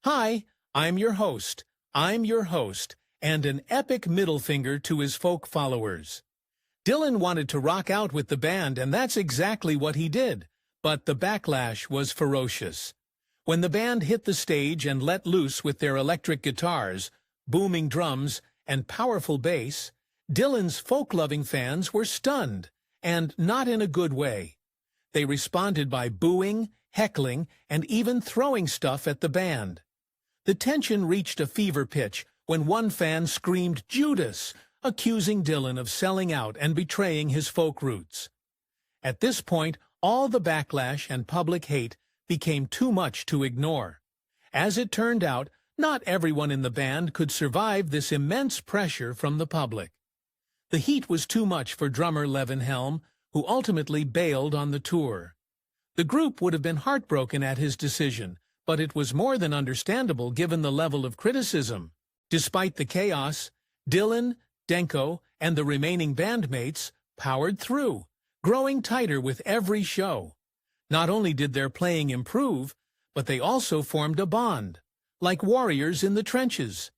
Hi, I'm your host. And an epic middle finger to his folk followers. Dylan wanted to rock out with the band, and that's exactly what he did. But the backlash was ferocious. When the band hit the stage and let loose with their electric guitars, booming drums, and powerful bass, Dylan's folk-loving fans were stunned, and not in a good way. They responded by booing, heckling, and even throwing stuff at the band. The tension reached a fever pitch when one fan screamed "Judas," accusing Dylan of selling out and betraying his folk roots. At this point, all the backlash and public hate became too much to ignore. As it turned out, not everyone in the band could survive this immense pressure from the public. The heat was too much for drummer Levin Helm, who ultimately bailed on the tour. The group would have been heartbroken at his decision, but it was more than understandable given the level of criticism. Despite the chaos, Dylan, Denko, and the remaining bandmates powered through, growing tighter with every show. Not only did their playing improve, but they also formed a bond, like warriors in the trenches.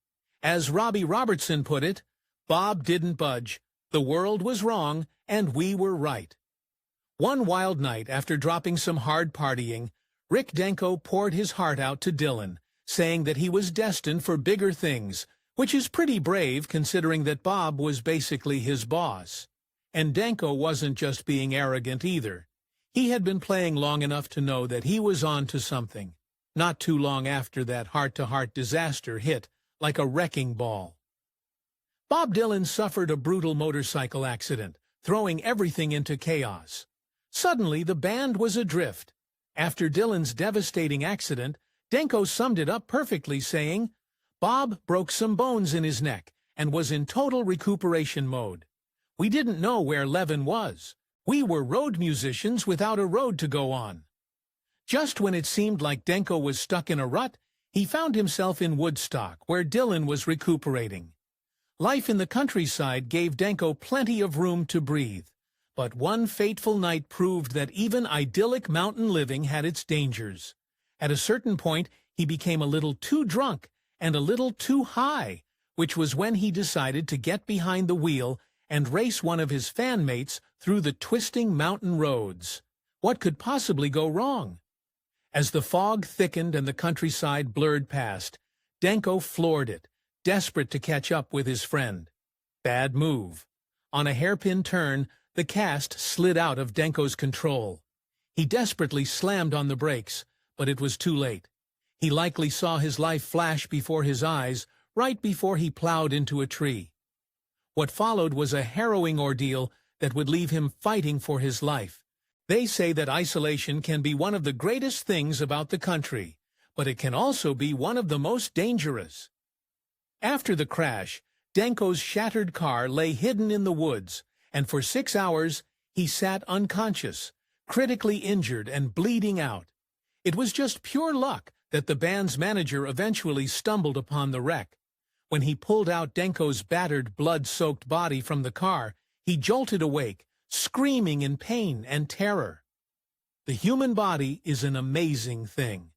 As Robbie Robertson put it, "Bob didn't budge, the world was wrong, and we were right." One wild night, after dropping some hard partying, Rick Danko poured his heart out to Dylan, saying that he was destined for bigger things, which is pretty brave considering that Bob was basically his boss. And Danko wasn't just being arrogant either. He had been playing long enough to know that he was on to something, not too long after that heart-to-heart disaster hit like a wrecking ball. Bob Dylan suffered a brutal motorcycle accident, throwing everything into chaos. Suddenly, the band was adrift. After Dylan's devastating accident, Denko summed it up perfectly, saying, "Bob broke some bones in his neck and was in total recuperation mode. We didn't know where Levin was. We were road musicians without a road to go on." Just when it seemed like Denko was stuck in a rut, he found himself in Woodstock, where Dylan was recuperating. Life in the countryside gave Denko plenty of room to breathe. But one fateful night proved that even idyllic mountain living had its dangers. At a certain point, he became a little too drunk and a little too high, which was when he decided to get behind the wheel and race one of his fanmates through the twisting mountain roads. What could possibly go wrong? As the fog thickened and the countryside blurred past, Denko floored it, desperate to catch up with his friend. Bad move. On a hairpin turn, the cast slid out of Denko's control. He desperately slammed on the brakes, but it was too late. He likely saw his life flash before his eyes right before he plowed into a tree. What followed was a harrowing ordeal that would leave him fighting for his life. They say that isolation can be one of the greatest things about the country, but it can also be one of the most dangerous. After the crash, Denko's shattered car lay hidden in the woods, and for 6 hours he sat unconscious, critically injured and bleeding out. It was just pure luck that the band's manager eventually stumbled upon the wreck. When he pulled out Denko's battered, blood-soaked body from the car, he jolted awake, screaming in pain and terror. The human body is an amazing thing.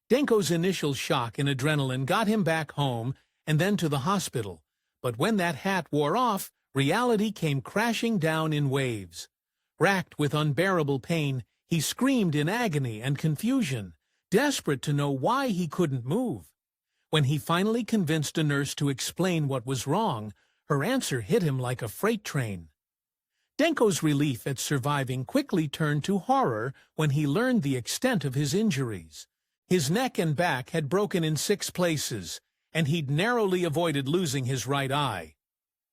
Denko's initial shock and adrenaline got him back home and then to the hospital, but when that hat wore off, reality came crashing down in waves. Racked with unbearable pain, he screamed in agony and confusion, desperate to know why he couldn't move. When he finally convinced a nurse to explain what was wrong, her answer hit him like a freight train. Denko's relief at surviving quickly turned to horror when he learned the extent of his injuries. His neck and back had broken in 6 places, and he'd narrowly avoided losing his right eye.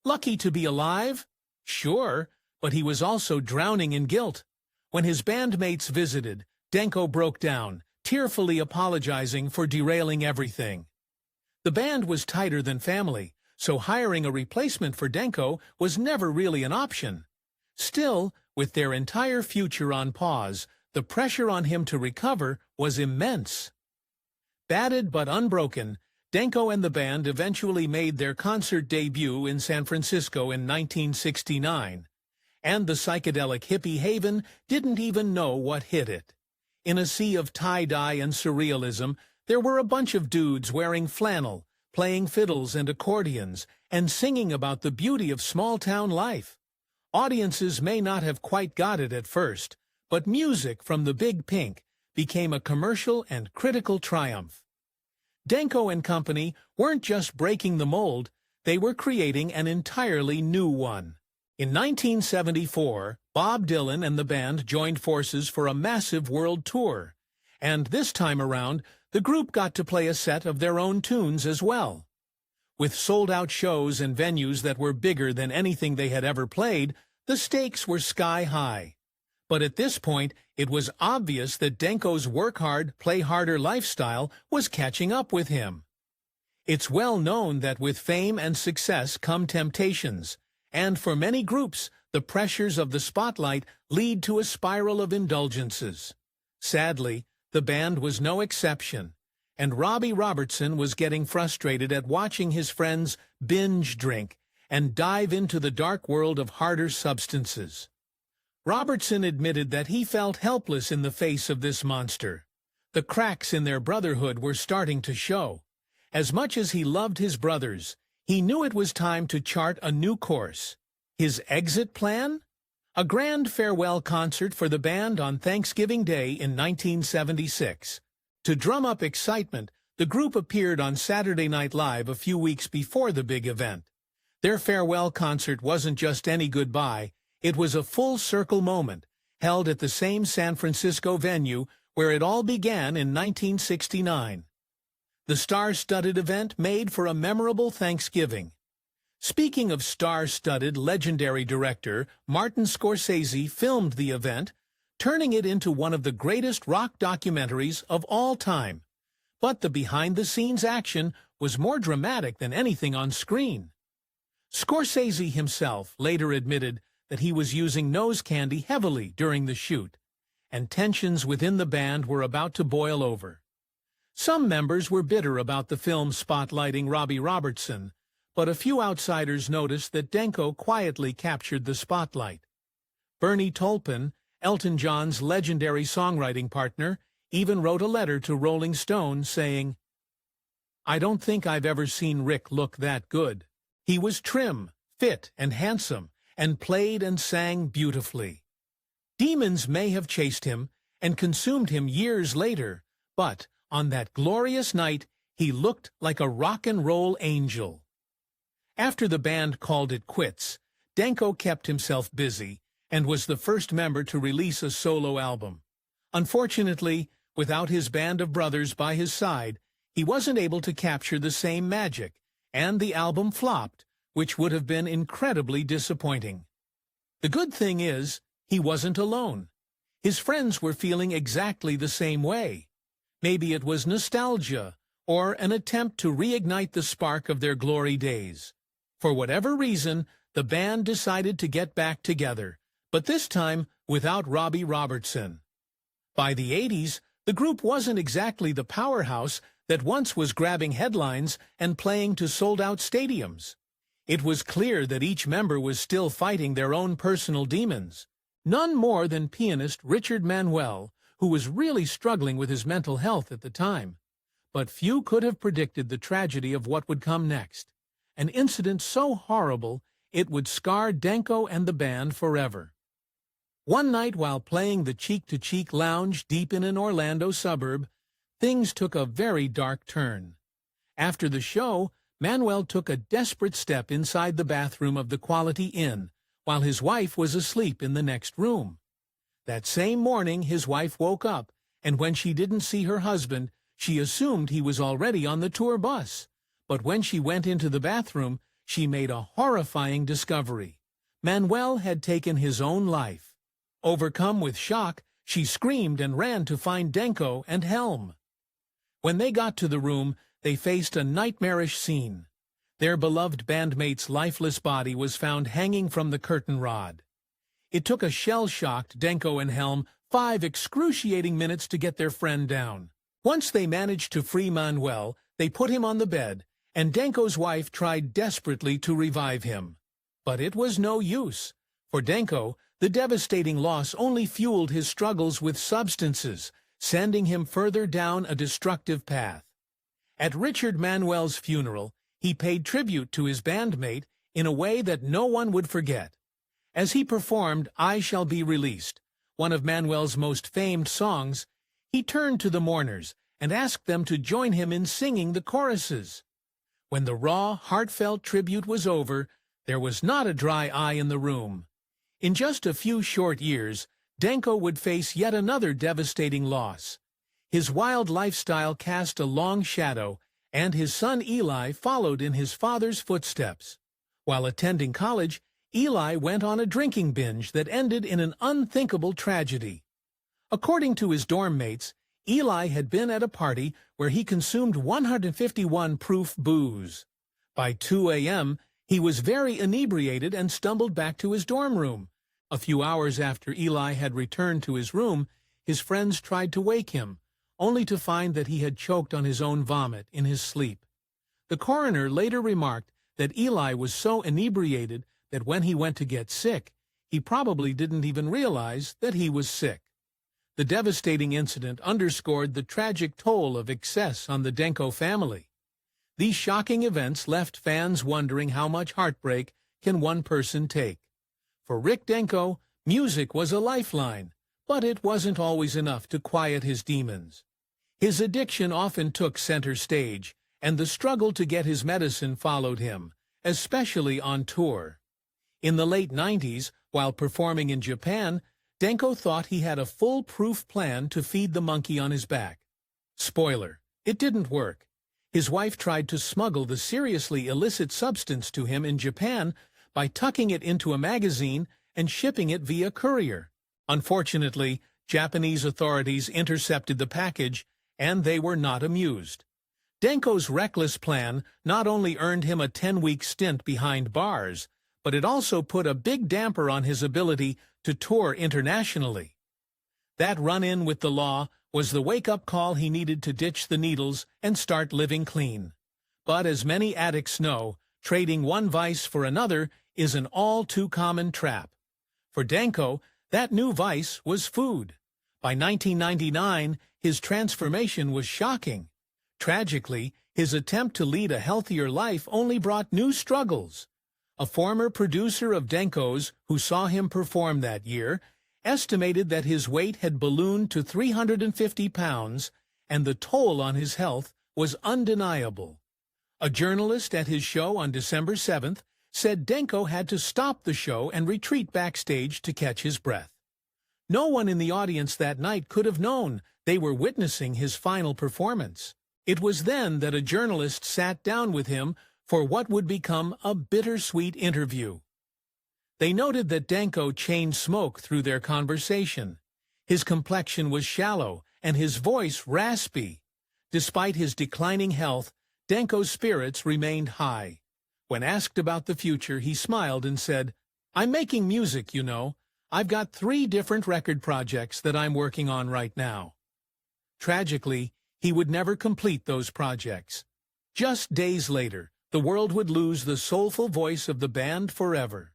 Lucky to be alive? Sure, but he was also drowning in guilt. When his bandmates visited, Denko broke down, tearfully apologizing for derailing everything. The band was tighter than family, so hiring a replacement for Denko was never really an option. Still, with their entire future on pause, the pressure on him to recover was immense. Battered but unbroken, Denko and the band eventually made their concert debut in San Francisco in 1969, and the psychedelic hippie haven didn't even know what hit it. In a sea of tie-dye and surrealism, There were a bunch of dudes wearing flannel, playing fiddles and accordions, and singing about the beauty of small-town life. Audiences may not have quite got it at first, but music from the Big Pink became a commercial and critical triumph. Denko and company weren't just breaking the mold, they were creating an entirely new one. In 1974, Bob Dylan and the band joined forces for a massive world tour, and this time around, the group got to play a set of their own tunes as well. With sold-out shows and venues that were bigger than anything they had ever played, the stakes were sky-high. But at this point, it was obvious that Denko's work hard, play harder lifestyle was catching up with him. It's well known that with fame and success come temptations, and for many groups, the pressures of the spotlight lead to a spiral of indulgences. Sadly, the band was no exception, and Robbie Robertson was getting frustrated at watching his friends binge drink and dive into the dark world of harder substances. Robertson admitted that he felt helpless in the face of this monster. The cracks in their brotherhood were starting to show. As much as he loved his brothers, he knew it was time to chart a new course. His exit plan? A grand farewell concert for the band on Thanksgiving Day in 1976. To drum up excitement, the group appeared on Saturday Night Live a few weeks before the big event. Their farewell concert wasn't just any goodbye, it was a full-circle moment, held at the same San Francisco venue where it all began in 1969. The star-studded event made for a memorable Thanksgiving. Speaking of star-studded, legendary director Martin Scorsese filmed the event, turning it into one of the greatest rock documentaries of all time. But the behind-the-scenes action was more dramatic than anything on screen. Scorsese himself later admitted that he was using nose candy heavily during the shoot, and tensions within the band were about to boil over. Some members were bitter about the film spotlighting Robbie Robertson, but a few outsiders noticed that Denko quietly captured the spotlight. Bernie Taupin, Elton John's legendary songwriting partner, even wrote a letter to Rolling Stone saying, "I don't think I've ever seen Rick look that good. He was trim, fit, and handsome, and played and sang beautifully. Demons may have chased him and consumed him years later, but on that glorious night he looked like a rock and roll angel." After the band called it quits, Denko kept himself busy and was the first member to release a solo album. Unfortunately, without his band of brothers by his side, he wasn't able to capture the same magic, and the album flopped, which would have been incredibly disappointing. The good thing is, he wasn't alone. His friends were feeling exactly the same way. Maybe it was nostalgia, or an attempt to reignite the spark of their glory days. For whatever reason, the band decided to get back together, but this time without Robbie Robertson. By the 80s, the group wasn't exactly the powerhouse that once was grabbing headlines and playing to sold-out stadiums. It was clear that each member was still fighting their own personal demons. None more than pianist Richard Manuel, who was really struggling with his mental health at the time. But few could have predicted the tragedy of what would come next. An incident so horrible, it would scar Denko and the band forever. One night while playing the Cheek-to-Cheek Lounge deep in an Orlando suburb, things took a very dark turn. After the show, Manuel took a desperate step inside the bathroom of the Quality Inn, while his wife was asleep in the next room. That same morning, his wife woke up, and when she didn't see her husband, she assumed he was already on the tour bus. But when she went into the bathroom, she made a horrifying discovery. Manuel had taken his own life. Overcome with shock, she screamed and ran to find Denko and Helm. When they got to the room, they faced a nightmarish scene. Their beloved bandmate's lifeless body was found hanging from the curtain rod. It took a shell-shocked Denko and Helm 5 excruciating minutes to get their friend down. Once they managed to free Manuel, they put him on the bed, and Denko's wife tried desperately to revive him. But it was no use. For Denko, the devastating loss only fueled his struggles with substances, sending him further down a destructive path. At Richard Manuel's funeral, he paid tribute to his bandmate in a way that no one would forget. As he performed "I Shall Be Released," one of Manuel's most famed songs, he turned to the mourners and asked them to join him in singing the choruses. When the raw, heartfelt tribute was over, there was not a dry eye in the room. In just a few short years, Denko would face yet another devastating loss. His wild lifestyle cast a long shadow, and his son Eli followed in his father's footsteps. While attending college, Eli went on a drinking binge that ended in an unthinkable tragedy. According to his dorm mates, Eli had been at a party where he consumed 151 proof booze. By 2 a.m., he was very inebriated and stumbled back to his dorm room. A few hours after Eli had returned to his room, his friends tried to wake him, only to find that he had choked on his own vomit in his sleep. The coroner later remarked that Eli was so inebriated that when he went to get sick, he probably didn't even realize that he was sick. The devastating incident underscored the tragic toll of excess on the Denko family. These shocking events left fans wondering how much heartbreak can one person take. For Rick Denko, music was a lifeline, but it wasn't always enough to quiet his demons. His addiction often took center stage, and the struggle to get his medicine followed him, especially on tour. In the late 90s, while performing in Japan, Denko thought he had a foolproof plan to feed the monkey on his back. Spoiler, it didn't work. His wife tried to smuggle the seriously illicit substance to him in Japan by tucking it into a magazine and shipping it via courier. Unfortunately, Japanese authorities intercepted the package, and they were not amused. Denko's reckless plan not only earned him a 10-week stint behind bars, but it also put a big damper on his ability to tour internationally. That run-in with the law was the wake-up call he needed to ditch the needles and start living clean. But as many addicts know, trading one vice for another is an all-too-common trap. For Denko, that new vice was food. By 1999, his transformation was shocking. Tragically, his attempt to lead a healthier life only brought new struggles. A former producer of Denko's, who saw him perform that year, estimated that his weight had ballooned to 350 pounds, and the toll on his health was undeniable. A journalist at his show on December 7th said Denko had to stop the show and retreat backstage to catch his breath. No one in the audience that night could have known they were witnessing his final performance. It was then that a journalist sat down with him for what would become a bittersweet interview. They noted that Denko chained smoke through their conversation. His complexion was shallow and his voice raspy. Despite his declining health, Denko's spirits remained high. When asked about the future, he smiled and said, "I'm making music, you know. I've got 3 different record projects that I'm working on right now." Tragically, he would never complete those projects. Just days later, the world would lose the soulful voice of the band forever.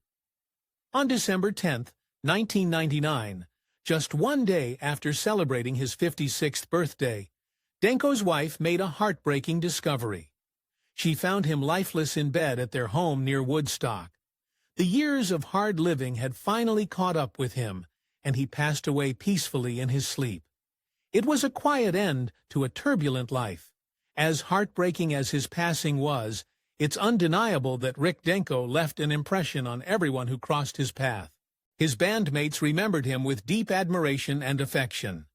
On December 10, 1999, just one day after celebrating his 56th birthday, Denko's wife made a heartbreaking discovery. She found him lifeless in bed at their home near Woodstock. The years of hard living had finally caught up with him, and he passed away peacefully in his sleep. It was a quiet end to a turbulent life. As heartbreaking as his passing was, it's undeniable that Rick Denko left an impression on everyone who crossed his path. His bandmates remembered him with deep admiration and affection.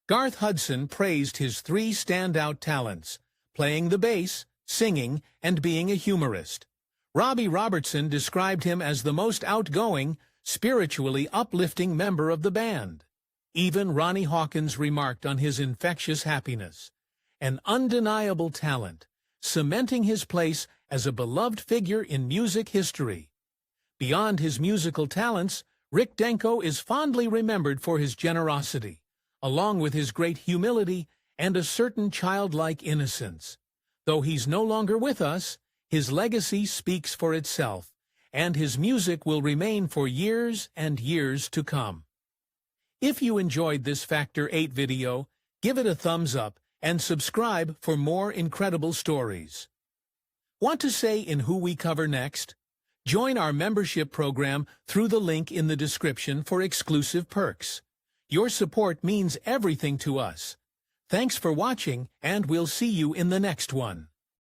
Garth Hudson praised his 3 standout talents: playing the bass, singing, and being a humorist. Robbie Robertson described him as the most outgoing, spiritually uplifting member of the band. Even Ronnie Hawkins remarked on his infectious happiness. An undeniable talent, cementing his place as a beloved figure in music history. Beyond his musical talents, Rick Denko is fondly remembered for his generosity, along with his great humility and a certain childlike innocence. Though he's no longer with us, his legacy speaks for itself, and his music will remain for years and years to come. If you enjoyed this Factor 8 video, Give it a thumbs up and subscribe for more incredible stories. Want to say in who we cover next? Join our membership program through the link in the description for exclusive perks. Your support means everything to us. Thanks for watching, and we'll see you in the next one.